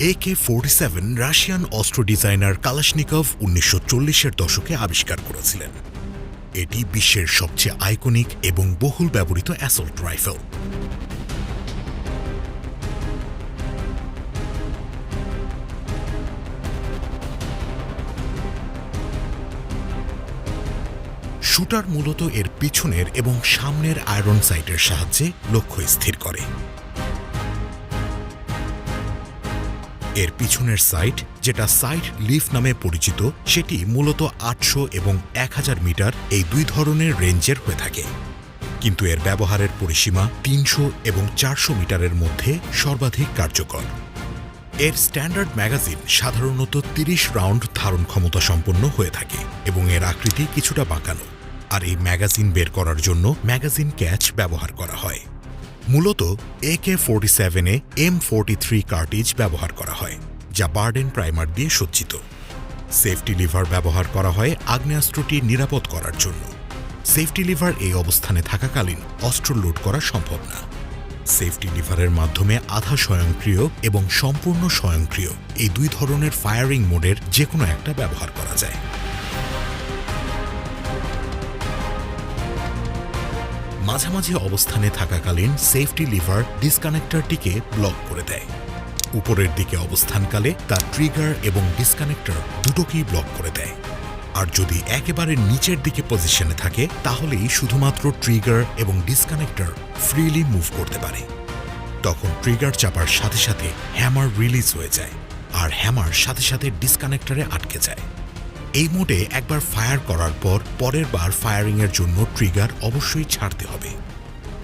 AK-47 Russian অস্ত্র designer Kalashnikov 1940-এর দশকে আবিষ্কার করেছিলেন। এটি বিশ্বের সবচেয়ে আইকনিক এবং বহুল ব্যবহৃত অ্যাসল্ট রাইফেল। শুটার মূলত এর পিছনের এবং সামনের আয়রন সাইটের সাহায্যে লক্ষ্য স্থির করে। এর পিছনের সাইট, যেটা সাইট লিফ নামে পরিচিত, সেটি মূলত 800 এবং 1000 মিটার এই দুই ধরনের রেঞ্জের হয়ে থাকে, কিন্তু এর ব্যবহারের পরিসীমা 300 এবং 400 মিটারের মধ্যে সর্বাধিক কার্যকর। এর স্ট্যান্ডার্ড ম্যাগাজিন সাধারণত 30 রাউন্ড ধারণ ক্ষমতা সম্পন্ন হয়ে থাকে এবং এর আকৃতি কিছুটা বাঁকানো, আর এই ম্যাগাজিন বের করার জন্য ম্যাগাজিন ক্যাচ ব্যবহার করা হয়। মূলত AK-47-এ M43 কার্টিজ ব্যবহার করা হয়, যা বার্ডেন প্রাইমার দিয়ে সজ্জিত। সেফটি লিভার ব্যবহার করা হয় আগ্নেয়াস্ত্রটি নিরাপদ করার জন্য। সেফটি লিভার এই অবস্থানে থাকাকালীন অস্ত্র লোড করা সম্ভব না। সেফটি লিভারের মাধ্যমে আধা স্বয়ংক্রিয় এবং সম্পূর্ণ স্বয়ংক্রিয় এই দুই ধরনের ফায়ারিং মোডের যে কোনো একটা ব্যবহার করা যায়। মাঝামাঝি অবস্থানে থাকাকালীন সেফটি লিভার ডিসকানেক্টরটিকে ব্লক করে দেয়। উপরের দিকে অবস্থানকালে তা ট্রিগার এবং ডিসকানেক্টর দুটোকেই ব্লক করে দেয়। আর যদি একেবারে নিচের দিকে পজিশনে থাকে, তাহলেই শুধুমাত্র ট্রিগার এবং ডিসকানেক্টর ফ্রিলি মুভ করতে পারে। তখন ট্রিগার চাপার সাথে সাথে হ্যামার রিলিজ হয়ে যায়, আর হ্যামার সাথে সাথে ডিসকানেক্টরে আটকে যায়। এই মোডে একবার ফায়ার করার পর পরের বার ফায়ারিংয়ের জন্য ট্রিগার অবশ্যই ছাড়তে হবে।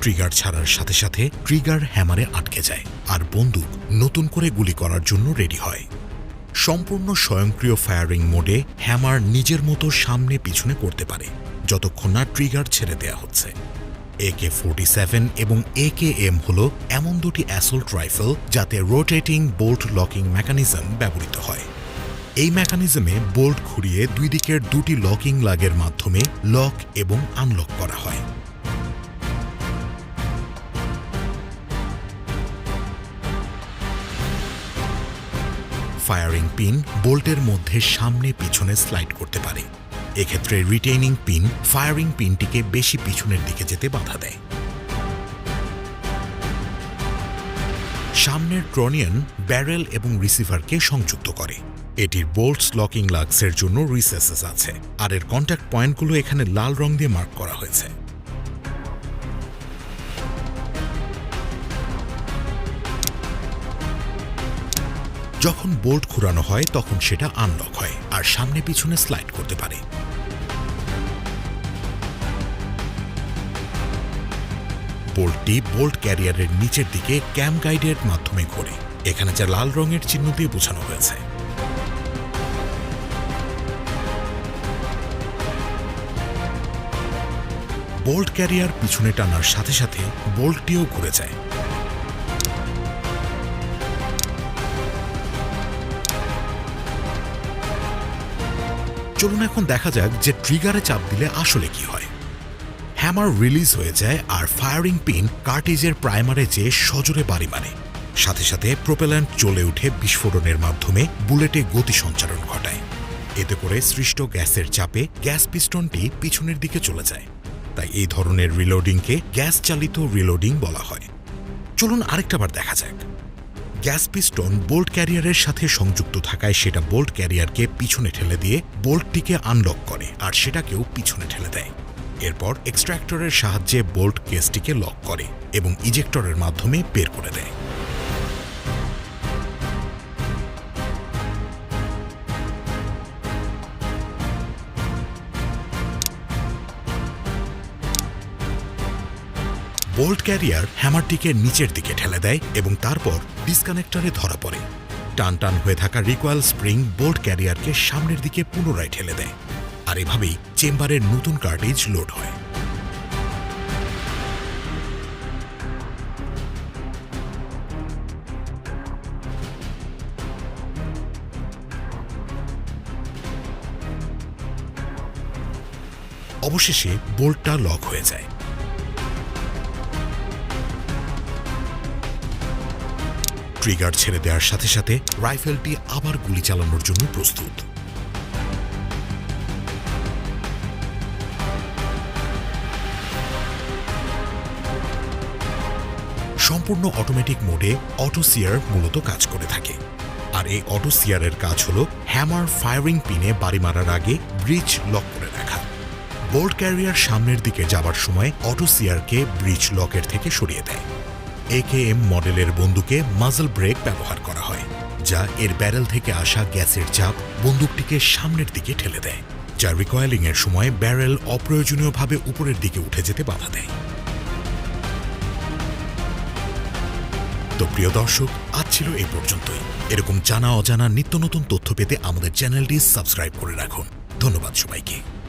ট্রিগার ছাড়ার সাথে সাথে ট্রিগার হ্যামারে আটকে যায়, আর বন্দুক নতুন করে গুলি করার জন্য রেডি হয়। সম্পূর্ণ স্বয়ংক্রিয় ফায়ারিং মোডে হ্যামার নিজের মতো সামনে পিছনে করতে পারে যতক্ষণ না ট্রিগার ছেড়ে দেয়া হচ্ছে। AK-47 এবং AKM হল এমন দুটি অ্যাসল্ট রাইফেল যাতে রোটেটিং বোল্ট লকিং মেকানিজম ব্যবহৃত হয়। এই মেকানিজমে বোল্ট ঘুরিয়ে দুই দিকের দুটি লকিং লাগের মাধ্যমে লক এবং আনলক করা হয়। ফায়ারিং পিন বোল্টের মধ্যে সামনে পিছনে স্লাইড করতে পারে। এক্ষেত্রে রিটেইনিং পিন ফায়ারিং পিনটিকে বেশি পিছনের দিকে যেতে বাধা দেয়। সামনের ট্রনিয়ন ব্যারেল এবং রিসিভারকে সংযুক্ত করে। এটির বোল্টস লকিং লাক্সের জন্য রিসেসেস আছে, আর এর কন্ট্যাক্ট পয়েন্টগুলো এখানে লাল রং দিয়ে মার্ক করা হয়েছে। যখন বোল্ট ঘুরানো হয় তখন সেটা আনলক হয় আর সামনে পিছনে স্লাইড করতে পারে। বোল্টটি বোল্ট ক্যারিয়ারের নিচের দিকে ক্যাম গাইডের মাধ্যমে ঘোরে। এখানে যা লাল রঙের চিহ্ন দিয়ে বোঝানো হয়েছে। বোল্ট ক্যারিয়ার পিছনে টানার সাথে সাথে বোল্টটিও ঘুরে যায়। চলুন এখন দেখা যাক যে ট্রিগারে চাপ দিলে আসলে কি হয়। হ্যামার রিলিজ হয়ে যায় আর ফায়ারিং পিন কার্টিজের প্রাইমারে যেয়ে সজোরে বাড়ি মারে। সাথে সাথে প্রোপেল্যান্ট জ্বলে উঠে বিস্ফোরণের মাধ্যমে বুলেটে গতি সঞ্চারণ ঘটায়। এতে করে সৃষ্ট গ্যাসের চাপে গ্যাস পিস্টনটি পিছনের দিকে চলে যায়। তাই এই ধরনের রিলোডিংকে গ্যাস চালিত রিলোডিং বলা হয়। চলুন আরেকটাবার দেখা যাক। গ্যাস পিস্টন বোল্ট ক্যারিয়ারের সাথে সংযুক্ত থাকায় সেটা বোল্ট ক্যারিয়ারকে পিছনে ঠেলে দিয়ে বোল্টটিকে আনলক করে, আর সেটাকেও পিছনে ঠেলে দেয়। এরপর এক্সট্র্যাক্টরের সাহায্যে বোল্ট কেসটিকে লক করে এবং ইজেক্টরের মাধ্যমে বের করে দেয়। বোল্ট ক্যারিয়ার হ্যামারটিকে নিচের দিকে ঠেলে দেয় এবং তারপর ডিসকানেক্টরে ধরা পড়ে। টান টান হয়ে থাকা রিকয়েল স্প্রিং বোল্ট ক্যারিয়ারকে সামনের দিকে পুনরায় ঠেলে দেয়, আর এভাবেই চেম্বারের নতুন কার্টিজ লোড হয়। অবশেষে বোল্টটা লক হয়ে যায়। ট্রিগার ছেড়ে দেওয়ার সাথে সাথে রাইফেলটি আবার গুলি চালানোর জন্য প্রস্তুত। সম্পূর্ণ অটোমেটিক মোডে অটো সিয়ার মূলত কাজ করে থাকে। আর এই অটো সিয়ারের কাজ হলো হ্যামার ফায়ারিং পিনে বাড়ি মারার আগে ব্রিজ লক করে রাখা। বোল্ট ক্যারিয়ার সামনের দিকে যাবার সময় অটো সিয়ারকে ব্রিজ লকের থেকে সরিয়ে দেয়। AKM মডেলের বন্দুকে মাজল ব্রেক ব্যবহার করা হয়, যা এর ব্যারেল থেকে আসা গ্যাসের চাপ বন্দুকটিকে সামনের দিকে ঠেলে দেয়, যা রিকয়েলিং এর সময় ব্যারেল অপ্রয়োজনীয়ভাবে উপরের দিকে উঠে যেতে বাধা দেয়। তো প্রিয় দর্শক, আজ ছিল এই পর্যন্তই। এরকম জানা অজানা নিত্য নতুন তথ্য পেতে আমাদের চ্যানেলটি সাবস্ক্রাইব করে রাখুন। ধন্যবাদ সবাইকে।